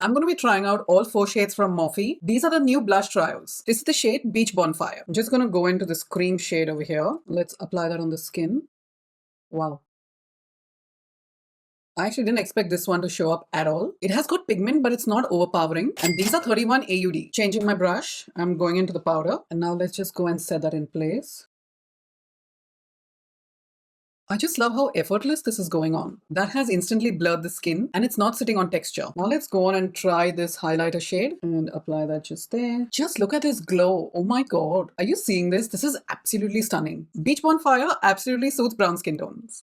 I'm going to be trying out all 4 shades from Morphe. These are the new blush trials. This is the shade Beach Bonfire. I'm just going to go into this cream shade over here. Let's apply that on the skin. Wow. I actually didn't expect this one to show up at all. It has got pigment, but it's not overpowering. And these are 31 AUD. Changing my brush, I'm going into the powder. And now let's just go and set that in place. I just love how effortless this is going on. That has instantly blurred the skin and it's not sitting on texture. Now let's go on and try this highlighter shade and apply that just there. Just look at this glow. Oh my god. Are you seeing this? This is absolutely stunning. Beach Bonfire absolutely suits brown skin tones.